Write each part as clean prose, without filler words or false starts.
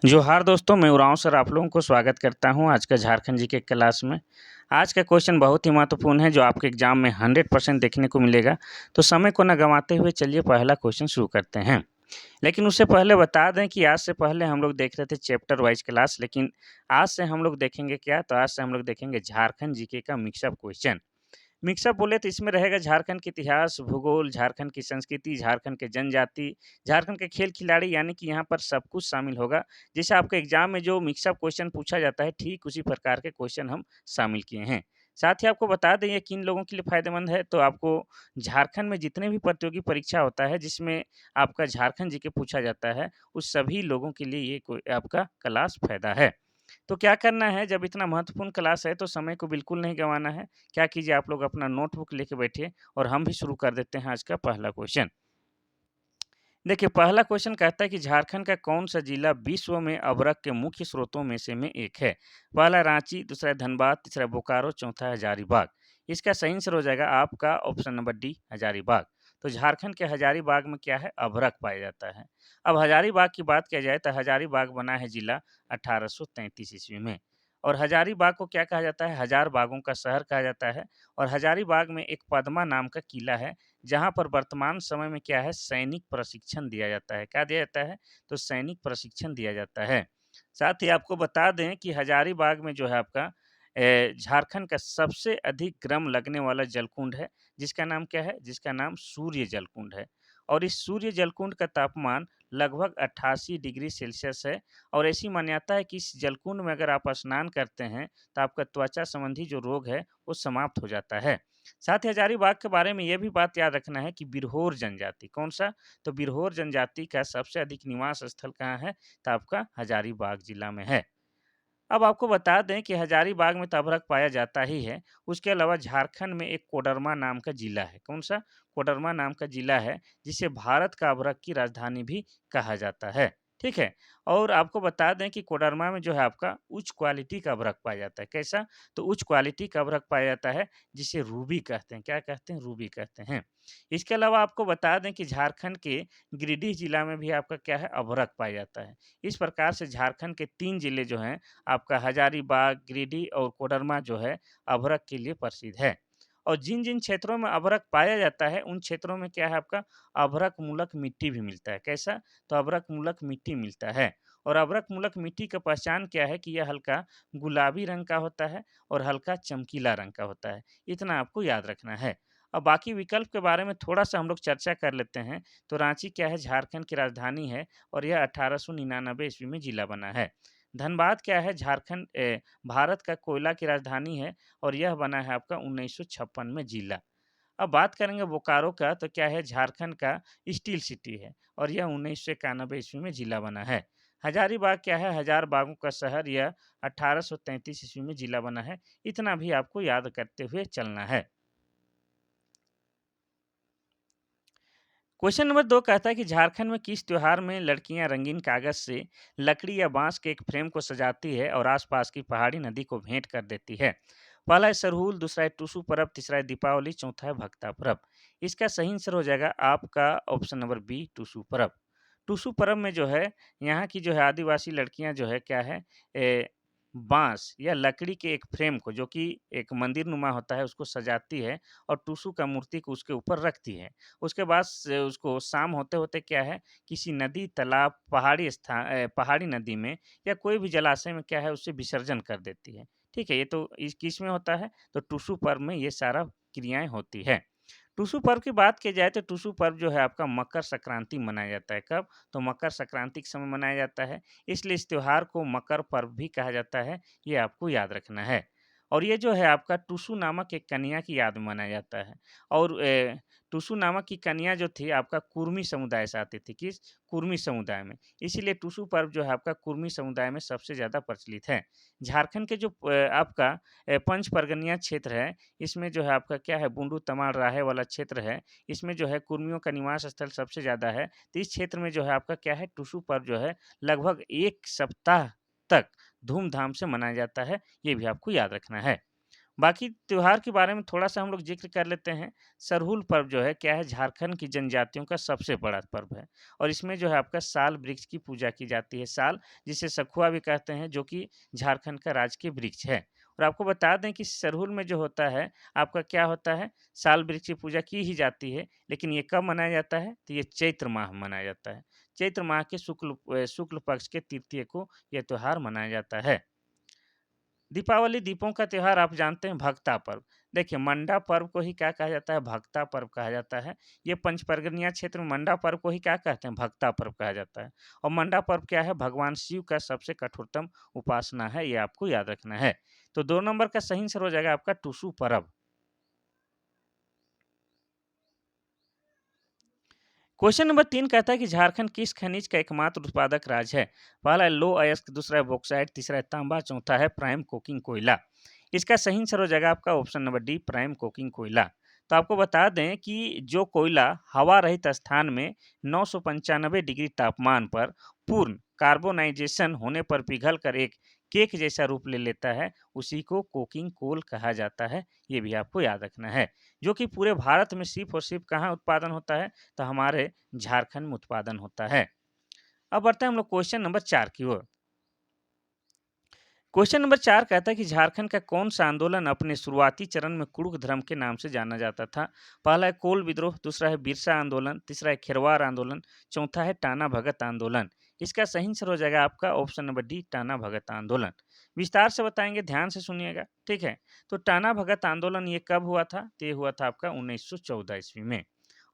जोहार दोस्तों, मैं उरांव सर आप लोगों को स्वागत करता हूँ आज का झारखंड जीके क्लास में। आज का क्वेश्चन बहुत ही महत्वपूर्ण है जो आपके एग्जाम में 100% देखने को मिलेगा। तो समय को ना गंवाते हुए चलिए पहला क्वेश्चन शुरू करते हैं। लेकिन उससे पहले बता दें कि आज से पहले हम लोग देख रहे थे चैप्टर वाइज क्लास, लेकिन आज से हम लोग देखेंगे क्या? तो आज से हम लोग देखेंगे झारखंड जीके का मिक्सअप क्वेश्चन। मिक्सअप बोले तो इसमें रहेगा झारखंड के इतिहास, भूगोल, झारखंड की संस्कृति, झारखंड के जनजाति, झारखंड के खेल खिलाड़ी, यानी कि यहाँ पर सब कुछ शामिल होगा। जैसे आपके एग्जाम में जो मिक्सअप क्वेश्चन पूछा जाता है, ठीक उसी प्रकार के क्वेश्चन हम शामिल किए हैं। साथ ही आपको बता दें ये किन लोगों के लिए फ़ायदेमंद है, तो आपको झारखंड में जितने भी प्रतियोगी परीक्षा होता है जिसमें आपका झारखंड जीके पूछा जाता है, उस सभी लोगों के लिए ये कोई आपका क्लास फ़ायदा है। तो क्या करना है, जब इतना महत्वपूर्ण क्लास है तो समय को बिल्कुल नहीं गँवाना है। क्या कीजिए, आप लोग अपना नोटबुक लेके बैठिए और हम भी शुरू कर देते हैं आज का पहला क्वेश्चन। देखिए, पहला क्वेश्चन कहता है कि झारखंड का कौन-सा जिला विश्व में अभ्रक के मुख्य स्रोतों में एक है? पहला रांची, दूसरा धनबाद, तीसरा बोकारो, चौथा हजारीबाग। इसका सही आंसर हो जाएगा आपका ऑप्शन नंबर डी, हजारीबाग। तो झारखंड के हजारीबाग में क्या है? अभ्रक पाया जाता है। अब हजारीबाग की बात किया जाए तो हजारीबाग बना है जिला 1833 ईस्वी में। और हजारीबाग को क्या कहा जाता है? हजार बागों का शहर कहा जाता है। और हजारीबाग में एक पद्मा नाम का किला है, जहाँ पर वर्तमान समय में क्या है, सैनिक प्रशिक्षण दिया जाता है। क्या दिया जाता है? तो सैनिक प्रशिक्षण दिया जाता है। साथ ही आपको बता दें कि हजारीबाग में जो है आपका झारखंड का सबसे अधिक ग्रम लगने वाला जलकुंड है, जिसका नाम क्या है? जिसका नाम सूर्य जलकुंड है। और इस सूर्य जलकुंड का तापमान लगभग 88 डिग्री सेल्सियस है। और ऐसी मान्यता है कि इस जलकुंड में अगर आप स्नान करते हैं, तो आपका त्वचा संबंधी जो रोग है, वो समाप्त हो जाता है। साथ ही हजारीबाग के बारे में ये भी बात याद रखना है कि बिरहोर जनजाति कौन-सा? तो बिरहोर जनजाति का सबसे अधिक निवास स्थल कहाँ है? तो आपका हजारीबाग जिला में है। अब आपको बता दें कि हजारीबाग में तो अभ्रक पाया जाता ही है, उसके अलावा झारखंड में एक कोडरमा नाम का जिला है। कौन-सा? कोडरमा नाम का जिला है, जिसे भारत का अभ्रक की राजधानी भी कहा जाता है। ठीक है? और आपको बता दें कि कोडरमा में जो है आपका उच्च क्वालिटी का अभ्रक पाया जाता है। कैसा? तो उच्च क्वालिटी का अभ्रक पाया जाता है, जिसे रूबी कहते हैं। क्या कहते हैं? रूबी कहते हैं। इसके अलावा आपको बता दें कि झारखंड के गिरिडीह जिला में भी आपका क्या है? अभ्रक पाया जाता है। इस प्रकार से झारखंड के 3 जिले जो हैं आपका हजारीबाग, गिरिडीह और कोडरमा जो है अभ्रक के लिए प्रसिद्ध है। और जिन-जिन क्षेत्रों में अभ्रक पाया जाता है, उन क्षेत्रों में क्या है आपका अभ्रक मूलक मिट्टी भी मिलता है। कैसा? तो अभ्रक मूलक मिट्टी मिलता है। और अभ्रक मूलक मिट्टी का पहचान क्या है कि यह हल्का गुलाबी रंग का होता है और हल्का चमकीला रंग का होता है। इतना आपको याद रखना है। अब बाकी विकल्प के बारे में थोड़ा-सा हम लोग चर्चा कर लेते हैं। तो रांची क्या है? झारखंड की राजधानी है और यह 1899 ईस्वी में जिला बना है। धनबाद क्या है? भारत का कोयला की राजधानी है और यह बना है आपका 1956 में जिला। अब बात करेंगे बोकारो का, तो क्या है? झारखंड का स्टील सिटी है और यह 1991 ईस्वी में जिला बना है। हजारीबाग क्या है? हजार बागों का शहर, यह 1833 ईस्वी में जिला बना है। इतना भी आपको याद करते हुए चलना है। क्वेश्चन नंबर 2 कहता है कि झारखंड में किस त्योहार में लड़कियां रंगीन कागज से लकड़ी या बांस के एक फ्रेम को सजाती है और आसपास की पहाड़ी नदी को भेंट कर देती है? पहला है सरहुल, दूसरा है टुसु पर्व, तीसरा है दीपावली, चौथा है भक्ता पर्व। इसका सही आंसर हो जाएगा आपका ऑप्शन नंबर बी, टुसु पर्व। टुसु पर्व में जो है यहाँ की जो है आदिवासी लड़कियां जो है क्या है, बांस या लकड़ी के एक फ्रेम को, जो कि एक मंदिर नुमा होता है, उसको सजाती है और टुसु का मूर्ति को उसके ऊपर रखती है। उसके बाद से उसको शाम होते-होते क्या है, किसी नदी, तालाब, पहाड़ी नदी में या कोई भी जलाशय में क्या है, उसे विसर्जन कर देती है। ठीक है? ये तो इस किस में होता है, तो टुसु पर्व में ये सारा क्रियाएँ होती है। टुसु पर्व की बात की जाए तो टुसु पर्व जो है आपका मकर संक्रांति में मनाया जाता है। कब? तो मकर संक्रांति के समय मनाया जाता है। इसलिए इस त्योहार को मकर पर्व भी कहा जाता है, ये आपको याद रखना है। और ये जो है आपका टुसु नामक एक कन्या की याद में मनाया जाता है। और टुसु नामक की कन्या जो थी आपका कुर्मी समुदाय से आती थी। किस? कुर्मी समुदाय में। इसीलिए टुसु पर्व जो है आपका कुर्मी समुदाय में सबसे ज़्यादा प्रचलित है। झारखंड के जो आपका पंच परगनिया क्षेत्र है, इसमें जो है आपका क्या है, बूंदू, तमाड़, राहे वाला क्षेत्र है, इसमें जो है कुर्मियों का निवास स्थल सबसे ज़्यादा है। तो इस क्षेत्र में जो है आपका क्या है, टुसु पर्व जो है लगभग 1 सप्ताह तक धूम-धाम से मनाया जाता है, ये भी आपको याद रखना है। बाकी त्योहार के बारे में थोड़ा-सा हम लोग ज़िक्र कर लेते हैं। सरहुल पर्व जो है क्या है, झारखंड की जनजातियों का सबसे बड़ा पर्व है और इसमें जो है आपका साल वृक्ष की पूजा की जाती है। साल जिसे सखुआ भी कहते हैं, जो कि झारखंड का राजकीय वृक्ष है। और आपको बता दें कि सरहुल में जो होता है, आपका क्या होता है, साल वृक्ष की पूजा की ही जाती है, लेकिन ये कब मनाया जाता है? तो ये चैत्र माह में मनाया जाता है। चैत्र माह के शुक्ल पक्ष के तृतीय को यह त्योहार मनाया जाता है। दीपावली दीपों का त्योहार आप जानते हैं, भगता पर्व। देखिए, मंडा पर्व को ही क्या कहा जाता है? भगता पर्व कहा जाता है। ये पंचपरगनिया क्षेत्र में मंडा पर्व को ही क्या कहते हैं? भगता पर्व कहा जाता है। और मंडा पर्व क्या है? भगवान शिव का सबसे कठोरतम उपासना है, ये आपको याद रखना है। तो 2 नंबर का सही आंसर हो जाएगा आपका टुसू पर्व। क्वेश्चन नंबर 3 कहता है कि झारखंड किस खनिज का एकमात्र उत्पादक राज्य है? पहला है लो अयस्क, दूसरा है बॉक्साइट, तीसरा है तांबा, चौथा है प्राइम कोकिंग कोयला। इसका सही आंसर हो जाएगा आपका option number D, prime coking कोयला। तो आपको बता दें कि जो कोयला हवा रहित स्थान में 995 डिग्री तापमान पर पूर्ण कार्बोनाइजेशन होने पर पिघलकर एक केक जैसा रूप ले लेता है, उसी को कोकिंग कोल कहा जाता है। ये भी आपको याद रखना है। जो कि पूरे भारत में सिर्फ और सिर्फ कहाँ उत्पादन होता है? तो हमारे झारखंड में उत्पादन होता है। अब बढ़ते हैं हम लोग क्वेश्चन नंबर 4 की ओर। क्वेश्चन नंबर 4 कहता है कि झारखंड का कौन सा आंदोलन अपने शुरुआती चरण में कुड़ुख धर्म के नाम से जाना जाता था? पहला है कोल विद्रोह, दूसरा है बिरसा आंदोलन, तीसरा है खेरवार आंदोलन, चौथा है टाना भगत आंदोलन। इसका सही आंसर हो जाएगा आपका option number D, Tana Bhagat आंदोलन। विस्तार से बताएंगे, ध्यान से सुनिएगा, ठीक है। तो टाना भगत आंदोलन ये कब हुआ था? तो ये हुआ था आपका 1914 ईस्वी में।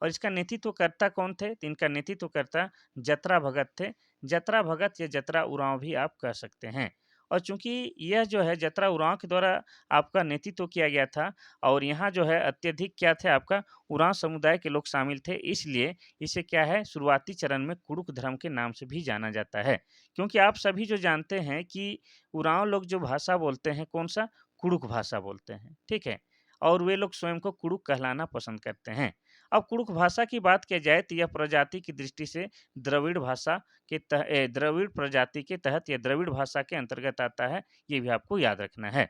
और इसका नेतृत्वकर्ता कौन थे? तो इनका नेतृत्वकर्ता जतरा भगत थे। जतरा भगत या जतरा उरांव भी आप कह सकते हैं। और चूंकि यह जो है जतरा उरांव के द्वारा आपका नेतृत्व किया गया था, और यहाँ जो है अत्यधिक क्या थे, आपका उरांव समुदाय के लोग शामिल थे, इसलिए इसे क्या है, शुरुआती चरण में कुड़ुक धर्म के नाम से भी जाना जाता है। क्योंकि आप सभी जो जानते हैं कि उरांव लोग जो भाषा बोलते हैं, कौन सा, कुड़ुक भाषा बोलते हैं, ठीक है। और वे लोग स्वयं को कुड़ुक कहलाना पसंद करते हैं। अब कुड़ुक भाषा की बात किया जाए तो यह प्रजाति की दृष्टि से द्रविड़ भाषा द्रविड़ प्रजाति के तहत या द्रविड़ भाषा के अंतर्गत आता है, ये भी आपको याद रखना है।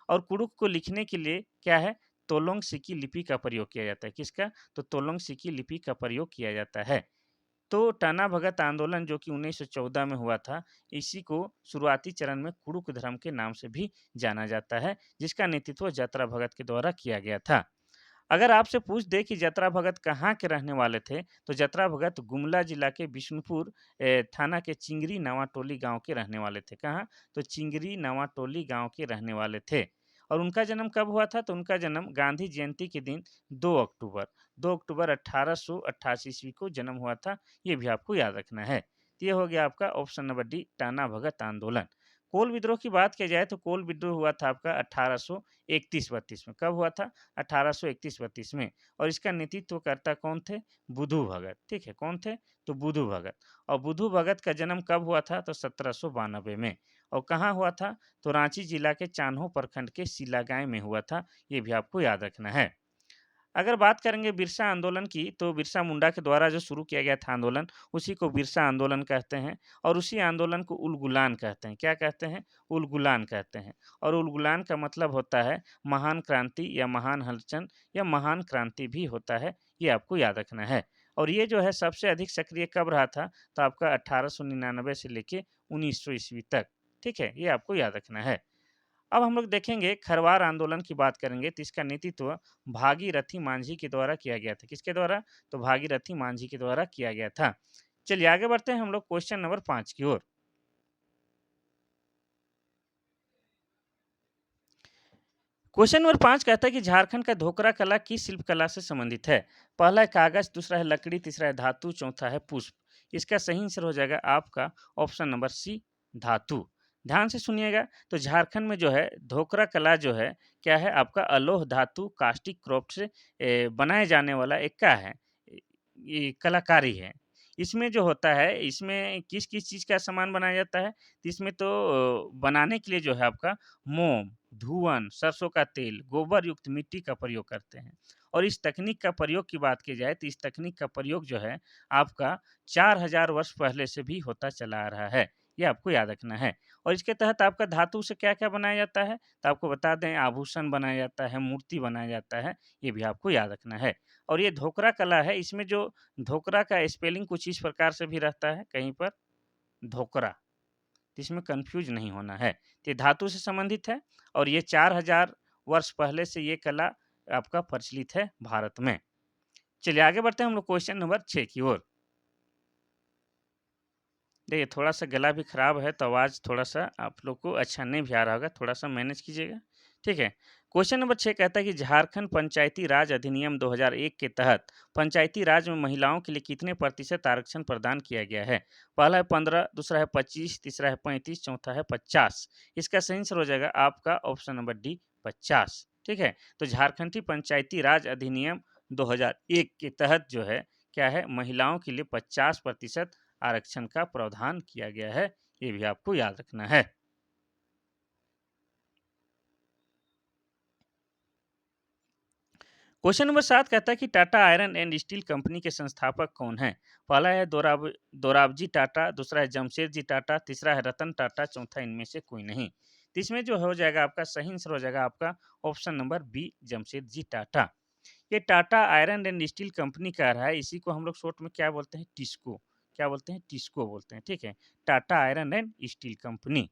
और कुड़ुक को लिखने के लिए क्या है, तोलोंग सिकी लिपि का प्रयोग किया जाता है। किसका? तो तोलोंग सिकी लिपि का प्रयोग किया जाता है। तो टाना भगत आंदोलन जो कि 1914 में हुआ था, इसी को शुरुआती चरण में कुड़ुक धर्म के नाम से भी जाना जाता है, जिसका नेतृत्व जतरा भगत के द्वारा किया गया था। अगर आपसे पूछ दे कि जतरा भगत कहाँ के रहने वाले थे, तो जतरा भगत गुमला जिला के बिशुनपुर थाना के चिंगरी नवाटोली गांव के रहने वाले थे। कहाँ? तो चिंगरी नवाटोली गांव के रहने वाले थे। और उनका जन्म कब हुआ था? तो उनका जन्म गांधी जयंती के दिन 2 अक्टूबर 2 अक्टूबर 1888 ईस्वी को जन्म हुआ था। ये भी आपको याद रखना है। तो ये हो गया आपका option number D, Tana Bhagat आंदोलन। कोल विद्रोह की बात की जाए तो कोल विद्रोह हुआ था आपका 1831-32 में। कब हुआ था? 1831-32 में। और इसका नेतृत्वकर्ता कौन थे? बुधू भगत, ठीक है। कौन थे? तो बुधू भगत। और बुधू भगत का जन्म कब हुआ था? तो 1792 में। और कहाँ हुआ था? तो रांची जिला के चान्हो प्रखंड के सिलागाय में हुआ था। ये भी आपको याद रखना है। अगर बात करेंगे बिरसा आंदोलन की, तो बिरसा मुंडा के द्वारा जो शुरू किया गया था आंदोलन, उसी को बिरसा आंदोलन कहते हैं। और उसी आंदोलन को उलगुलान कहते हैं। क्या कहते हैं? उलगुलान कहते हैं। और उलगुलान का मतलब होता है महान क्रांति या महान हलचल या महान क्रांति भी होता है। ये आपको याद रखना है। और ये जो है सबसे अधिक सक्रिय कब रहा था? तो आपका 1899 से लेके 1900 ईस्वी तक, ठीक है। ये आपको याद रखना है। अब हम लोग देखेंगे खरवार आंदोलन की बात करेंगे, तो इसका नेतृत्व भागीरथी मांझी के द्वारा किया गया था। किसके द्वारा? तो भागीरथी मांझी के द्वारा किया गया था। चलिए आगे बढ़ते हैं हम लोग क्वेश्चन नंबर 5 की ओर। क्वेश्चन नंबर 5 कहता है कि झारखंड का ढोकरा कला किस शिल्प कला से संबंधित है? पहला है कागज, दूसरा है लकड़ी, तीसरा है धातु, चौथा है पुष्प। इसका सही आंसर हो जाएगा आपका ऑप्शन नंबर सी, धातु। ध्यान से सुनिएगा, तो झारखंड में जो है ढोकरा कला जो है क्या है, आपका अलोह धातु कास्टिक क्रॉप से बनाए जाने वाला एक क्या है, ये कलाकारी है। इसमें जो होता है, इसमें किस किस चीज़ का सामान बनाया जाता है? तो इसमें तो बनाने के लिए जो है आपका मोम, धुआँ, सरसों का तेल, गोबर युक्त मिट्टी का प्रयोग करते हैं। और इस तकनीक का प्रयोग की बात की जाए तो इस तकनीक का प्रयोग जो है आपका 4000 वर्ष पहले से भी होता चला आ रहा है। ये आपको याद रखना है। और इसके तहत आपका धातु से क्या-क्या बनाया जाता है? तो आपको बता दें, आभूषण बनाया जाता है, मूर्ति बनाया जाता है, ये भी आपको याद रखना है। और ये ढोकरा कला है, इसमें जो ढोकरा का स्पेलिंग कुछ इस प्रकार से भी रहता है कहीं पर, ढोकरा, तो इसमें कन्फ्यूज़ नहीं होना है। तो ये धातु से संबंधित है और ये 4000 वर्ष पहले से ये कला आपका प्रचलित है भारत में। चलिए आगे बढ़ते हैं हम लोग क्वेश्चन नंबर 6 की ओर। देखिए थोड़ा-सा गला भी खराब है, तो आवाज़ थोड़ा-सा आप लोग को अच्छा नहीं भी आ रहा होगा, थोड़ा-सा मैनेज कीजिएगा, ठीक है? क्वेश्चन नंबर 6 कहता है कि झारखंड पंचायती राज अधिनियम 2001 के तहत पंचायती राज में महिलाओं के लिए कितने प्रतिशत आरक्षण प्रदान किया गया है? पहला है 15, दूसरा है 25, तीसरा है 35, चौथा है 50। इसका सही आंसर हो जाएगा आपका ऑप्शन नंबर डी 50, ठीक है? तो झारखंडी पंचायती राज अधिनियम 2001 के तहत जो है, क्या है, महिलाओं के लिए 50% आरक्षण का प्रावधान किया गया है, ये भी आपको याद रखना है। क्वेश्चन नंबर 7 कहता है कि Tata iron and steel company के संस्थापक कौन हैं? पहला है दोराबजी टाटा, दूसरा है जमशेदजी टाटा, तीसरा है रतन टाटा, चौथा इनमें से कोई नहीं। तो इसमें जो हो जाएगा आपका सही आंसर हो जाएगा आपका option number B, Jamshedji Tata. ये Tata iron and steel company का रहा है, इसी को हम लोग शॉर्ट में क्या बोलते हैं, टिस्को। क्या बोलते हैं? टिस्को बोलते हैं, ठीक है? Tata iron and steel company.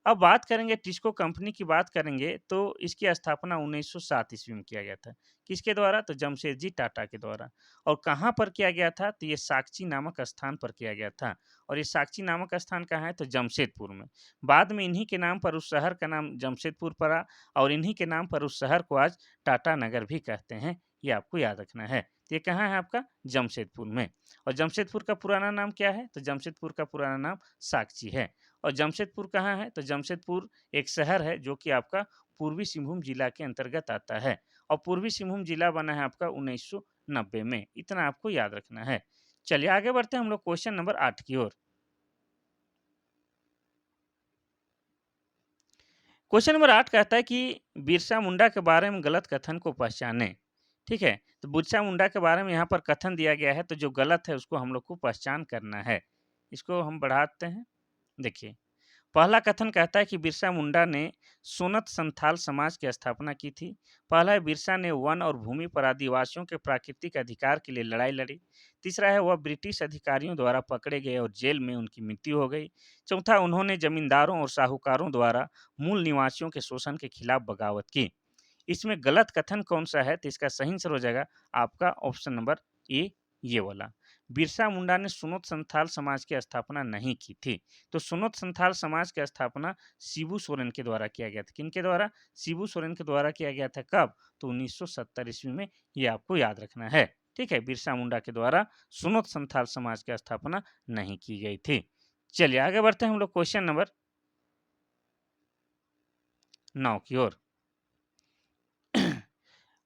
अब बात करेंगे, टिस्को कंपनी की बात करेंगे, तो इसकी स्थापना 1907 ईस्वी में किया गया था। किसके द्वारा? तो जमशेदजी टाटा के द्वारा। और कहाँ पर किया गया था? तो ये साक्ची नामक स्थान पर किया गया था। और ये साक्ची नामक स्थान कहाँ है? तो जमशेदपुर में। बाद में इन्हीं के नाम पर उस शहर का नाम जमशेदपुर पड़ा और इन्हीं के नाम पर उस शहर को आज टाटा नगर भी कहते हैं। ये आपको याद रखना है। तो ये कहाँ है आपका? जमशेदपुर में। और जमशेदपुर का पुराना नाम क्या है? तो जमशेदपुर का पुराना नाम साक्ची है। और जमशेदपुर कहाँ है? तो जमशेदपुर एक शहर है जो कि आपका पूर्वी सिंहभूम जिला के अंतर्गत आता है और पूर्वी सिंहभूम जिला बना है आपका 1990 में। इतना आपको याद रखना है। चलिए आगे बढ़ते हैं हम लोग क्वेश्चन नंबर 8 की ओर। क्वेश्चन नंबर 8 कहता है कि बिरसा मुंडा के बारे में गलत कथन को पहचानें। ठीक है? तो बिरसा मुंडा के बारे में यहाँ पर कथन दिया गया है, तो जो गलत है उसको हम लोग को पहचान करना है। इसको हम बढ़ाते हैं। देखिए, पहला कथन कहता है कि बिरसा मुंडा ने सोनत संथाल समाज की स्थापना की थी। पहला है, बिरसा ने वन और भूमि पर आदिवासियों के प्राकृतिक अधिकार के लिए लड़ाई लड़ी। तीसरा है, वह ब्रिटिश अधिकारियों द्वारा पकड़े गए और जेल में उनकी मृत्यु हो गई। चौथा, उन्होंने जमींदारों और साहूकारों द्वारा मूल निवासियों के शोषण के खिलाफ बगावत की। इसमें गलत कथन कौन सा है? तो इसका सही आंसर हो जाएगा आपका ऑप्शन नंबर ए, ये वाला। बिरसा मुंडा ने सुनोत संथाल समाज की स्थापना नहीं की थी। तो सुनोत संथाल समाज की स्थापना शिबू सोरेन के द्वारा किया गया था। किनके द्वारा? शिबू सोरेन के द्वारा किया गया था। कब? तो 1970 ईस्वी में। ये आपको याद रखना है, ठीक है? बिरसा मुंडा के द्वारा सुनोत संथाल समाज की स्थापना नहीं की गई थी। चलिए आगे बढ़ते हैं हम लोग क्वेश्चन नंबर 9 की ओर।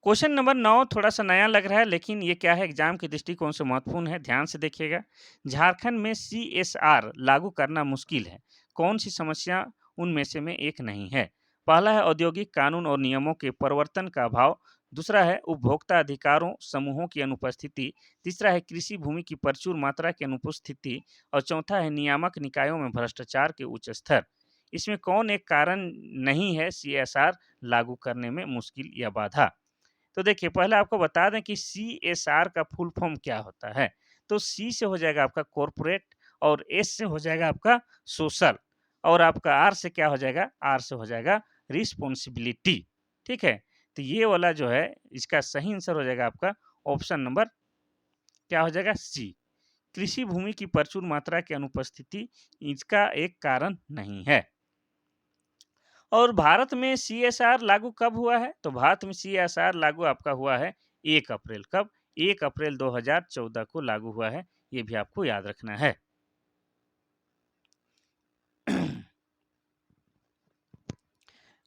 क्वेश्चन नंबर 9 थोड़ा-सा नया लग रहा है, लेकिन ये क्या है, एग्जाम के दृष्टिकोण से महत्वपूर्ण है, ध्यान से देखिएगा। झारखंड में सीएसआर लागू करना मुश्किल है। कौन-सी समस्या उनमें से में एक नहीं है? पहला है औद्योगिक कानून और नियमों के परिवर्तन का अभाव, दूसरा है उपभोक्ता अधिकारों समूहों की अनुपस्थिति, तीसरा है कृषि भूमि की प्रचुर मात्रा की अनुपस्थिति और चौथा है नियामक निकायों में भ्रष्टाचार के उच्च स्तर। इसमें कौन एक कारण नहीं है सीएसआर लागू करने में मुश्किल या बाधा? तो देखिए, पहले आपको बता दें कि सीएसआर का फुल फॉर्म क्या होता है। तो सी से हो जाएगा आपका कॉर्पोरेट और एस से हो जाएगा आपका सोशल और आपका आर से क्या हो जाएगा? आर से हो जाएगा रिस्पॉन्सिबिलिटी। ठीक है? तो ये वाला जो है, इसका सही आंसर हो जाएगा आपका ऑप्शन नंबर क्या हो जाएगा? सी। कृषि भूमि की प्रचुर मात्रा की अनुपस्थिति इसका एक कारण नहीं है। और भारत में सीएसआर लागू कब हुआ है? तो भारत में सीएसआर लागू आपका हुआ है 1 अप्रैल। कब? 1 अप्रैल 2014 को लागू हुआ है। ये भी आपको याद रखना है।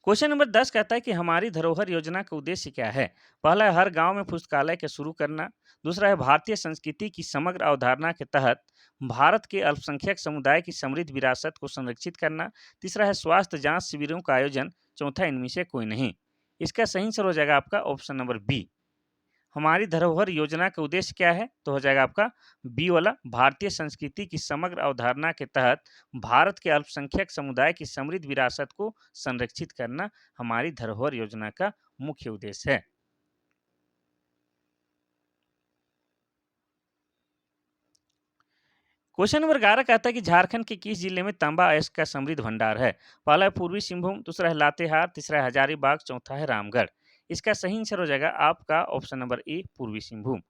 क्वेश्चन नंबर 10 कहता है कि हमारी धरोहर योजना का उद्देश्य क्या है? पहला है हर गांव में पुस्तकालय के शुरू करना, दूसरा है भारतीय संस्कृति की समग्र अवधारणा के तहत भारत के अल्पसंख्यक समुदाय की समृद्ध विरासत को संरक्षित करना, तीसरा है स्वास्थ्य जांच शिविरों का आयोजन, चौथा इनमें से कोई नहीं। इसका सही आंसर हो जाएगा आपका ऑप्शन नंबर बी, हमारी धरोहर योजना का उद्देश्य क्या है? तो हो जाएगा आपका बी वाला, भारतीय संस्कृति की समग्र अवधारणा के तहत भारत के अल्पसंख्यक समुदाय की समृद्ध विरासत को संरक्षित करना हमारी धरोहर योजना का मुख्य उद्देश्य है। क्वेश्चन नंबर 11 कहता है कि झारखंड के किस जिले में तांबा अयस्क का समृद्ध भंडार है? पहला है पूर्वी सिंहभूम, दूसरा है लातेहार, तीसरा है हजारीबाग, चौथा है रामगढ़। इसका सही आंसर हो जाएगा आपका ऑप्शन नंबर ए, पूर्वी सिंहभूम।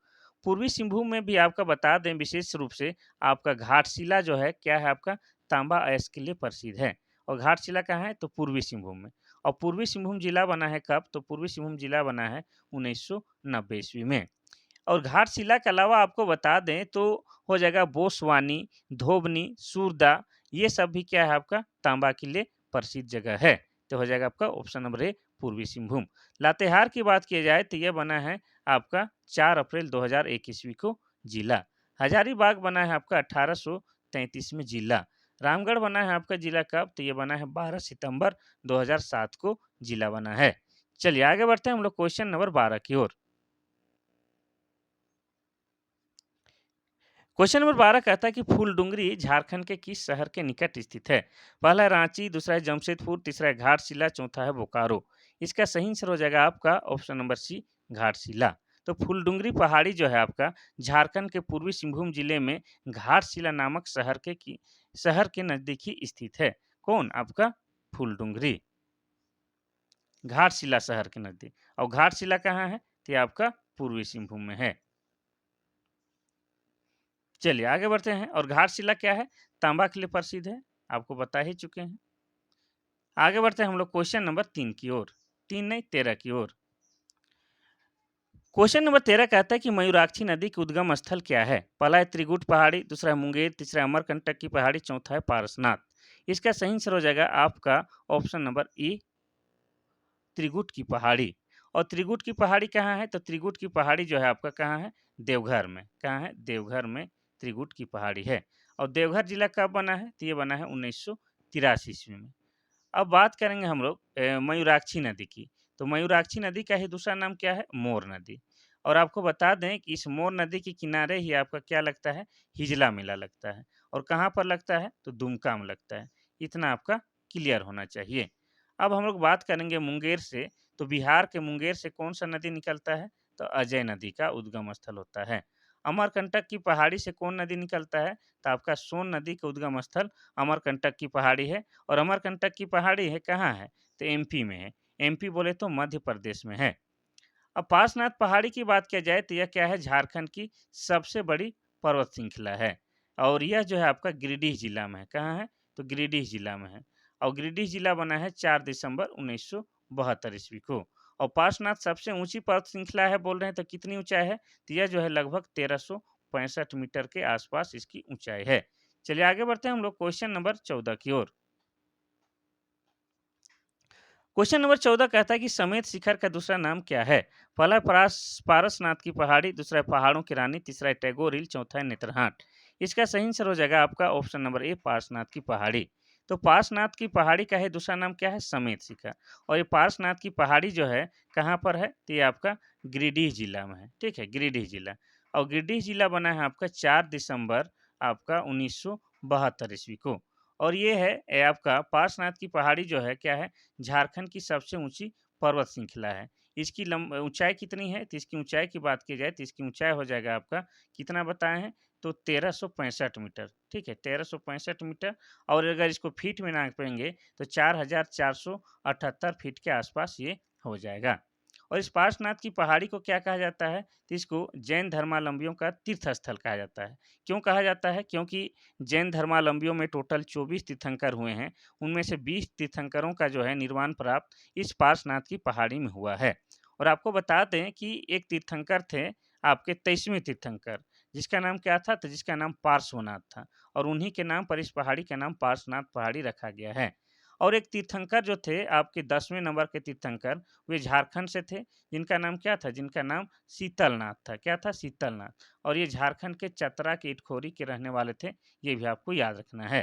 पूर्वी सिंहभूम में भी आपका बता दें विशेष रूप से आपका घाटशिला जो है क्या है आपका तांबा अयस्क के लिए प्रसिद्ध है। और घाटशिला कहाँ है? तो पूर्वी सिंहभूम में। और पूर्वी सिंहभूम जिला बना है कब? तो पूर्वी सिंहभूम जिला बना है 1990 ईस्वी में। और घाटशिला के अलावा आपको बता दें तो हो जाएगा बोसवानी, धोबनी, सूरदा, ये सब भी क्या है आपका तांबा के लिए प्रसिद्ध जगह है। तो हो जाएगा आपका ऑप्शन नंबर ए, पूर्वी सिंहभूम। लातेहार की बात की जाए तो यह बना है आपका 4 अप्रैल 2001 ईस्वी को जिला। हजारीबाग बना है आपका 1833 में जिला। रामगढ़ बना है आपका जिला कब? तो ये बना है 12 सितंबर 2007 को जिला बना है। चलिए आगे बढ़ते हैं हम लोग क्वेश्चन नंबर 12 की ओर। क्वेश्चन नंबर 12 कहता है कि फूलडुंगरी झारखंड के किस शहर के निकट स्थित है? पहला है रांची, दूसरा है जमशेदपुर, तीसरा है घाटशिला, चौथा है बोकारो। इसका सही आंसर हो जाएगा आपका ऑप्शन नंबर सी, घाटशिला। तो फूलडुंगरी पहाड़ी जो है आपका झारखंड के पूर्वी सिंहभूम जिले में घाटशिला नामक शहर के नजदीक ही स्थित है। कौन? आपका फूलडुंगरी, घाटशिला शहर के नजदीक। और घाटशिला कहाँ है? तो ये आपका पूर्वी सिंहभूम में है। चलिए आगे बढ़ते हैं। और घाटशिला क्या है? तांबा के लिए प्रसिद्ध है, आपको बता ही चुके हैं। आगे बढ़ते हैं हम लोग क्वेश्चन नंबर 3 की ओर, 3 नहीं 13 की ओर। क्वेश्चन नंबर 13 कहता है कि मयूराक्षी नदी की उद्गम स्थल क्या है? पहला है त्रिकुट पहाड़ी, दूसरा है मुंगेर, तीसरा है अमरकंटक की पहाड़ी, चौथा है पारसनाथ। इसका सही आंसर हो जाएगा आपका ऑप्शन नंबर ई, त्रिकुट की पहाड़ी। और त्रिकुट की पहाड़ी कहाँ है? तो त्रिकुट की पहाड़ी जो है आपका कहाँ है? देवघर में। कहाँ है? देवघर में त्रिकुट की पहाड़ी है। और देवघर जिला कब बना है? तो ये बना है 1983 ईस्वी में। अब बात करेंगे हम लोग मयूराक्षी नदी की। तो मयूराक्षी नदी का ही दूसरा नाम क्या है? मोर नदी। और आपको बता दें कि इस मोर नदी के किनारे ही आपका क्या लगता है? हिजला मेला लगता है। और कहाँ पर लगता है? तो दुमका में लगता है। इतना आपका क्लियर होना चाहिए। अब हम लोग बात करेंगे मुंगेर से। तो बिहार के मुंगेर से कौन सा नदी निकलता है? तो अजय नदी का उद्गम स्थल होता है। अमरकंटक की पहाड़ी से कौन नदी निकलता है? तो आपका सोन नदी का उद्गम स्थल अमरकंटक की पहाड़ी है। और अमरकंटक की पहाड़ी है कहाँ है? तो एमपी में है। एमपी बोले तो मध्य प्रदेश में है। अब पार्श्वनाथ पहाड़ी की बात किया जाए तो यह क्या है? झारखंड की सबसे बड़ी पर्वत श्रृंखला है। और यह जो है आपका गिरिडीह जिला में है। कहाँ है? तो गिरिडीह जिला में है। और गिरिडीह जिला बना है 4 दिसंबर 1972 ईस्वी को। और पार्श्वनाथ सबसे ऊंची पर्वत श्रृंखला है बोल रहे हैं तो कितनी ऊंचाई है? तो यह जो है लगभग 1365 मीटर के आसपास इसकी ऊंचाई है। चलिए आगे बढ़ते हैं हम लोग क्वेश्चन नंबर 14 की ओर। क्वेश्चन नंबर 14 कहता है कि समेत शिखर का दूसरा नाम क्या है? पहला है पारसनाथ की पहाड़ी, दूसरा है पहाड़ों की रानी, तीसरा है टैगोर हिल, चौथा है नेत्रहाट। इसका सही आंसर हो जाएगा आपका ऑप्शन नंबर ए, पार्श्वनाथ की पहाड़ी। तो पार्श्वनाथ की पहाड़ी का है दूसरा नाम क्या है? समेत शिखर। और ये पार्श्वनाथ की पहाड़ी जो है कहाँ पर है? तो ये आपका गिरिडीह जिला में है। ठीक है, गिरिडीह जिला। और गिरिडीह जिला बना है आपका 4 दिसंबर आपका 1972 ईस्वी को। और ये है आपका पार्श्वनाथ की पहाड़ी जो है क्या है? झारखंड की सबसे ऊंची पर्वत श्रृंखला है। इसकी ऊंचाई कितनी है? तो इसकी ऊंचाई की बात की जाए तो इसकी ऊंचाई हो जाएगा आपका कितना बताए हैं? तो 1365 मीटर। ठीक है, 1365 मीटर। और अगर इसको फीट में नापेंगे तो 4478 फीट के आसपास ये हो जाएगा। और इस पार्श्वनाथ की पहाड़ी को क्या कहा जाता है? तो इसको जैन धर्मावलंबियों का तीर्थ स्थल कहा जाता है। क्यों कहा जाता है? क्योंकि जैन धर्मावलंबियों में टोटल 24 तीर्थंकर हुए हैं। उनमें से 20 तीर्थंकरों का जो है निर्वाण प्राप्त इस पार्श्वनाथ की पहाड़ी में हुआ है। और आपको बता दें कि एक तीर्थंकर थे आपके 23वें तीर्थंकर, जिसका नाम क्या था? तो जिसका नाम पार्श्वनाथ था। और उन्हीं के नाम पर इस पहाड़ी का नाम पार्श्वनाथ पहाड़ी रखा गया है। और एक तीर्थंकर जो थे आपके 10वें नंबर के तीर्थंकर, वे झारखंड से थे। जिनका नाम क्या था? जिनका नाम शीतलनाथ था। क्या था? शीतलनाथ। और ये झारखंड के चतरा के इटखोरी के रहने वाले थे। ये भी आपको याद रखना है।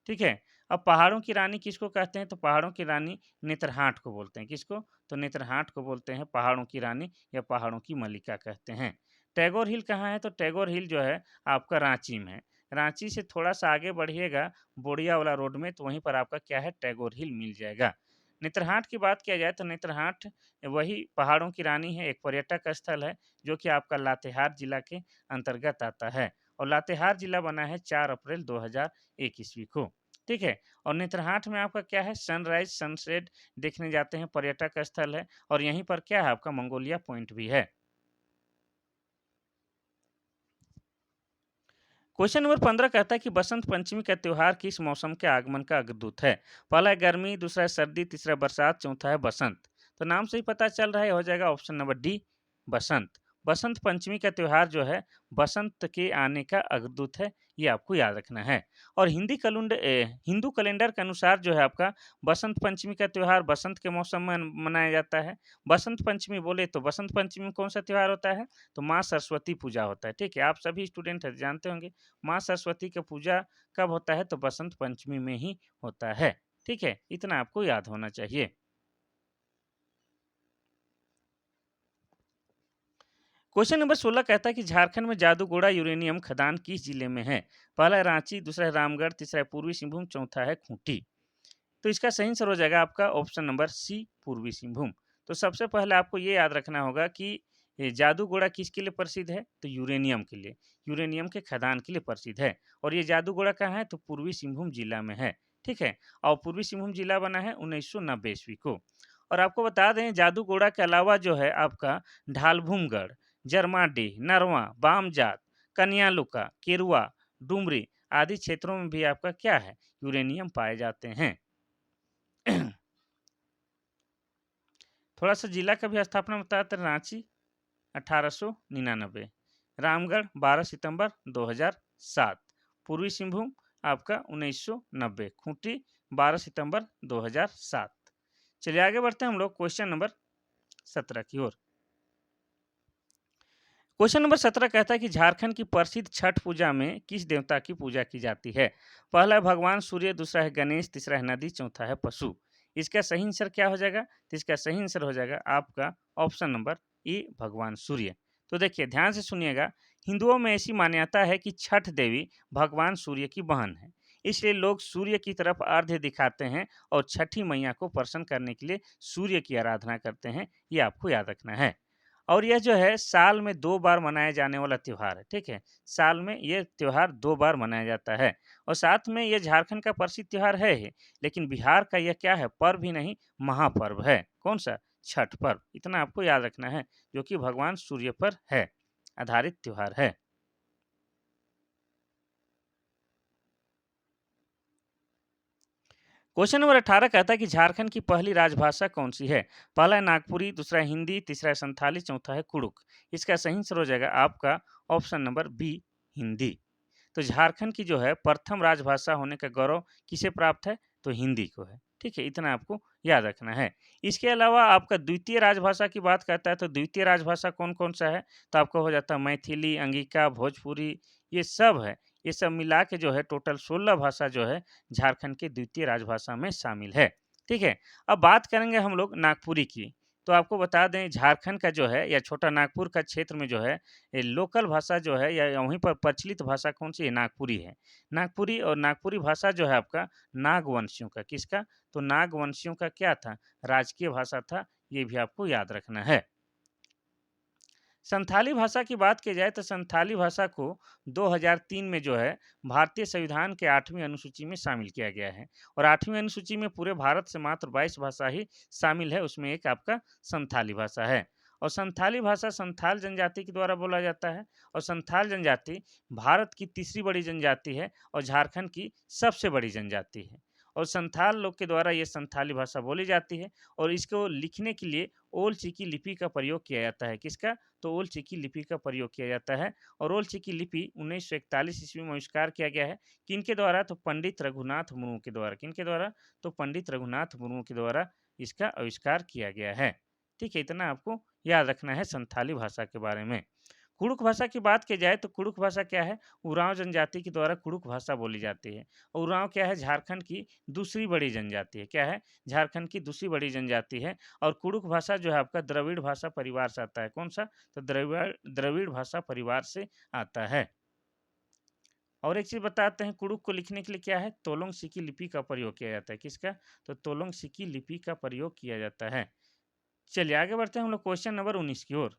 ठीक है। अब पहाड़ों की रानी किसको कहते हैं? तो पहाड़ों की रानी नेतरहाट को बोलते हैं। किसको? तो नेतरहाट को बोलते हैं पहाड़ों की रानी या पहाड़ों की मल्लिका कहते हैं। टैगोर हिल कहाँ है? तो टैगोर हिल जो है आपका रांची में है। रांची से थोड़ा-सा आगे बढ़िएगा बोड़िया वाला रोड में, तो वहीं पर आपका क्या है, टैगोर हिल मिल जाएगा। नेतरहाट की बात किया जाए तो नेतरहाट वही पहाड़ों की रानी है, एक पर्यटक स्थल है जो कि आपका लातेहार जिला के अंतर्गत आता है और लातेहार जिला बना है 4 अप्रैल 2001 ईस्वी को। ठीक है? और नेतरहाट में आपका क्या है, सनराइज़, सनसेट देखने जाते हैं, पर्यटक स्थल है और यहीं पर क्या है आपका मंगोलिया पॉइंट भी है। क्वेश्चन नंबर 15 कहता है कि बसंत पंचमी का त्योहार किस मौसम के आगमन का अग्रदूत है? पहला है गर्मी, दूसरा है सर्दी, तीसरा है बरसात, चौथा है बसंत। तो नाम से ही पता चल रहा है, हो जाएगा ऑप्शन नंबर डी, बसंत। बसंत पंचमी का त्योहार जो है बसंत के आने का अग्रदूत है, ये आपको याद रखना है। और हिंदू कैलेंडर के अनुसार जो है आपका बसंत पंचमी का त्योहार बसंत के मौसम में मनाया जाता है। बसंत पंचमी बोले तो बसंत पंचमी में कौन सा त्योहार होता है? तो माँ सरस्वती पूजा होता है। ठीक है, आप सभी स्टूडेंट जानते होंगे माँ सरस्वती की पूजा कब होता है? तो बसंत पंचमी में ही होता है। ठीक है, इतना आपको याद होना चाहिए। क्वेश्चन नंबर 16 कहता है कि झारखंड में जादूगोड़ा यूरेनियम खदान किस जिले में है? पहला है रांची, दूसरा है रामगढ़, तीसरा है पूर्वी सिंहभूम, चौथा है खूंटी। तो इसका सही आंसर हो जाएगा आपका ऑप्शन नंबर सी, पूर्वी सिंहभूम। तो सबसे पहले आपको ये याद रखना होगा कि ये जादूगोड़ा किसके लिए प्रसिद्ध है? तो यूरेनियम के लिए, यूरेनियम के खदान के लिए प्रसिद्ध है। और ये जादूगोड़ा कहाँ है? तो पूर्वी सिंहभूम जिला में है। ठीक है, और पूर्वी सिंहभूम जिला बना है 1990 ईस्वी को। और आपको बता दें जादूगोड़ा के अलावा जो है आपका ढालभूमगढ़, जरमाडीह, नरवा, बामजात, कन्यालुका, केरुआ, डुमरी आदि क्षेत्रों में भी आपका क्या है? यूरेनियम पाए जाते हैं। थोड़ा सा जिला का भी स्थापना बताते हैं, रांची 1899, रामगढ़ 12 सितंबर 2007, पूर्वी सिंहभूम आपका 1990, खूंटी 12 सितंबर 2007। चलिए आगे बढ़ते हैं हम लोग क्वेश्चन नंबर 17 की ओर। क्वेश्चन नंबर 17 कहता है कि झारखंड की प्रसिद्ध छठ पूजा में किस देवता की पूजा की जाती है? पहला है भगवान सूर्य, दूसरा है गणेश, तीसरा है नदी, चौथा है पशु। इसका सही आंसर क्या हो जाएगा? तो इसका सही आंसर हो जाएगा आपका ऑप्शन नंबर ए, भगवान सूर्य। तो देखिए ध्यान से सुनिएगा, हिंदुओं में ऐसी मान्यता है कि छठ देवी भगवान सूर्य की बहन है। इसलिए लोग सूर्य की तरफ अर्घ्य दिखाते हैं और छठी मैया को प्रसन्न करने के लिए सूर्य की आराधना करते हैं। ये आपको याद रखना है। और यह जो है साल में 2 बार मनाया जाने वाला त्योहार है, ठीक है? साल में ये त्योहार 2 बार मनाया जाता है और साथ में ये झारखंड का प्रसिद्ध त्योहार है ही, लेकिन बिहार का यह क्या है? पर्व ही नहीं, महापर्व है। कौन-सा? छठ पर्व। इतना आपको याद रखना है, जो कि भगवान सूर्य पर है, आधारित त्योहार है। क्वेश्चन नंबर 18 कहता है कि झारखंड की पहली राजभाषा कौन-सी है? पहला है नागपुरी, दूसरा है हिंदी, तीसरा है संथाली, चौथा है कुड़ुक। इसका सही आंसर हो जाएगा आपका ऑप्शन नंबर बी, हिंदी। तो झारखंड की जो है प्रथम राजभाषा होने का गौरव किसे प्राप्त है? तो हिंदी को है। ठीक है, इतना आपको याद रखना है। इसके अलावा आपका द्वितीय राजभाषा की बात करता है तो द्वितीय राजभाषा कौन-कौन सा है? तो आपका हो जाता है मैथिली, अंगिका, भोजपुरी, ये सब है। ये सब मिला के जो है टोटल 16 भाषा जो है झारखंड की द्वितीय राजभाषा में शामिल है। ठीक है, अब बात करेंगे हम लोग नागपुरी की। तो आपको बता दें झारखंड का जो है या छोटा नागपुर का क्षेत्र में जो है ये लोकल भाषा जो है या वहीं पर प्रचलित भाषा कौन-सी है? नागपुरी है। नागपुरी और नागपुरी भाषा जो है आपका नागवंशियों का, किसका? तो नागवंशियों का क्या था? राजकीय भाषा था, ये भी आपको याद रखना है। संथाली भाषा की बात की जाए तो संथाली भाषा को 2003 में जो है भारतीय संविधान के 8वीं अनुसूची में शामिल किया गया है और 8वीं अनुसूची में पूरे भारत से मात्र 22 भाषा ही शामिल है, उसमें एक आपका संथाली भाषा है। और संथाली भाषा संथाल जनजाति के द्वारा बोला जाता है और संथाल जनजाति भारत की तीसरी बड़ी जनजाति है और झारखंड की सबसे बड़ी जनजाति है। और संथाल लोग के द्वारा ये संथाली भाषा बोली जाती है और इसको लिखने के लिए ओल चिकी लिपि का प्रयोग किया जाता है। किसका? तो ओल चिकी लिपि का प्रयोग किया जाता है और ओल चिकी लिपि 1941 ईस्वी में आविष्कार किया गया है। किनके द्वारा? तो पंडित रघुनाथ मुर्मू के द्वारा। किनके द्वारा? तो पंडित रघुनाथ मुर्मू के द्वारा इसका आविष्कार किया गया है। ठीक है, इतना आपको याद रखना है संथाली भाषा के बारे में। कुड़ुक भाषा की बात की जाए तो कुड़ुक भाषा क्या है, उरांव जनजाति के द्वारा कुड़ुक भाषा बोली जाती है। और उरांव क्या है, झारखंड की दूसरी बड़ी जनजाति है। क्या है, झारखंड की दूसरी बड़ी जनजाति है। और कुड़ुक भाषा जो है आपका द्रविड़ भाषा परिवार से आता है। कौन सा, तो द्रविड़ भाषा परिवार से आता है। और एक चीज बताते हैं, कुड़ुक को लिखने के लिए क्या है, तोलोंग सिकी लिपि का प्रयोग किया जाता है। किसका, तो तोलोंग सिकी लिपि का प्रयोग किया जाता है। चलिए आगे बढ़ते हैं हम लोग क्वेश्चन नंबर 19 की ओर।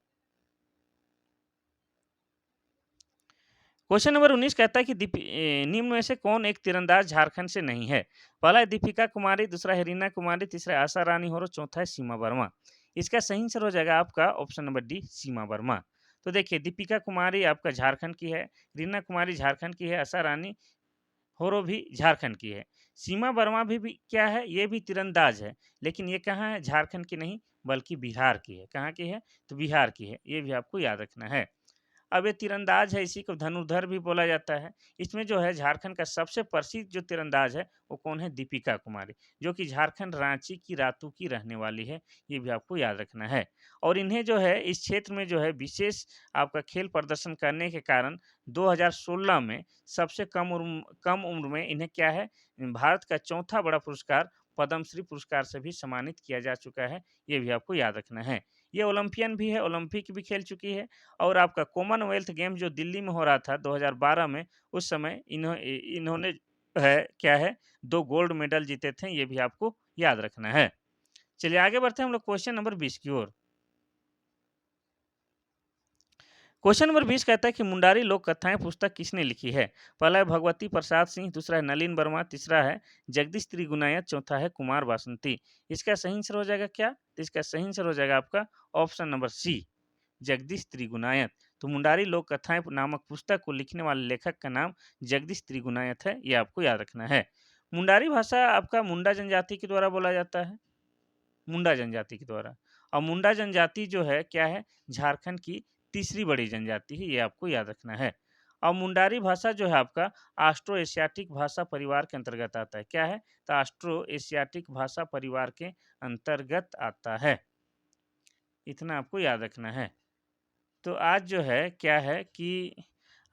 क्वेश्चन नंबर 19 कहता है कि निम्न में से कौन एक तीरंदाज झारखंड से नहीं है। पहला है दीपिका कुमारी, दूसरा है रीना कुमारी, तीसरा है आशा रानी होरो, चौथा है सीमा वर्मा। इसका सही आंसर हो जाएगा आपका ऑप्शन नंबर डी, सीमा वर्मा। तो देखिए, दीपिका कुमारी आपका झारखंड की है, रीना कुमारी झारखंड की है, आशा रानी होरो भी झारखंड की है। सीमा वर्मा भी क्या है, ये भी तीरंदाज है, लेकिन ये कहाँ है, झारखंड की नहीं बल्कि बिहार की है। कहाँ की है, तो बिहार की है। ये भी आपको याद रखना है। अब ये तीरंदाज है, इसी को धनुर्धर भी बोला जाता है। इसमें जो है झारखंड का सबसे प्रसिद्ध जो तीरंदाज है वो कौन है, दीपिका कुमारी, जो कि झारखंड रांची की रातू की रहने वाली है। ये भी आपको याद रखना है। और इन्हें जो है इस क्षेत्र में जो है विशेष आपका खेल प्रदर्शन करने के कारण 2016 में सबसे कम उम्र में इन्हें क्या है, भारत का चौथा बड़ा पुरस्कार पद्मश्री पुरस्कार से भी सम्मानित किया जा चुका है। ये भी आपको याद रखना है। ये ओलंपियन भी है, ओलंपिक भी खेल चुकी है। और आपका कॉमनवेल्थ गेम जो दिल्ली में हो रहा था 2012 में, उस समय इन्होंने है क्या है, 2 गोल्ड मेडल जीते थे। ये भी आपको याद रखना है। चलिए आगे बढ़ते हैं हम लोग क्वेश्चन नंबर 20 की ओर। क्वेश्चन नंबर 20 कहता है कि मुंडारी लोक कथाएं पुस्तक किसने लिखी है। पहला है भगवती प्रसाद सिंह, दूसरा है नलिन वर्मा, तीसरा है जगदीश त्रिगुनायत, चौथा है कुमार वासंती। इसका सही आंसर हो जाएगा क्या, तो इसका सही आंसर हो जाएगा आपका option number C, Jagdish Trigunayat. तो मुंडारी लोक कथाएं नामक पुस्तक को लिखने वाले लेखक का नाम जगदीश त्रिगुनायत है। ये आपको याद रखना है। मुंडारी भाषा आपका मुंडा जनजाति के द्वारा बोला जाता है, मुंडा जनजाति के द्वारा। और मुंडा जनजाति जो है क्या है, झारखंड की तीसरी बड़ी जनजाति है। ये आपको याद रखना है। और मुंडारी भाषा जो है आपका ऑस्ट्रो एशियाटिक भाषा परिवार के अंतर्गत आता है। क्या है, तो ऑस्ट्रो एशियाटिक भाषा परिवार के अंतर्गत आता है। इतना आपको याद रखना है। तो आज जो है क्या है कि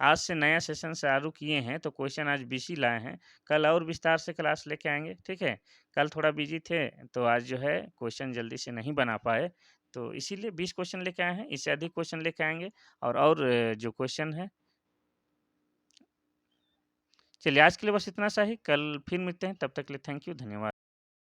आज से नया सेशन चालू किए हैं, तो क्वेश्चन आज 20 ही लाए हैं। कल और विस्तार से क्लास लेके आएंगे, ठीक है। कल थोड़ा बिजी थे तो आज जो है क्वेश्चन जल्दी से नहीं बना पाए, तो इसीलिए 20 क्वेश्चन लेके आए हैं। इससे अधिक क्वेश्चन लेके आएंगे। और जो क्वेश्चन है, चलिए आज के लिए बस इतना सा ही। कल फिर मिलते हैं, तब तक के लिए थैंक यू, धन्यवाद।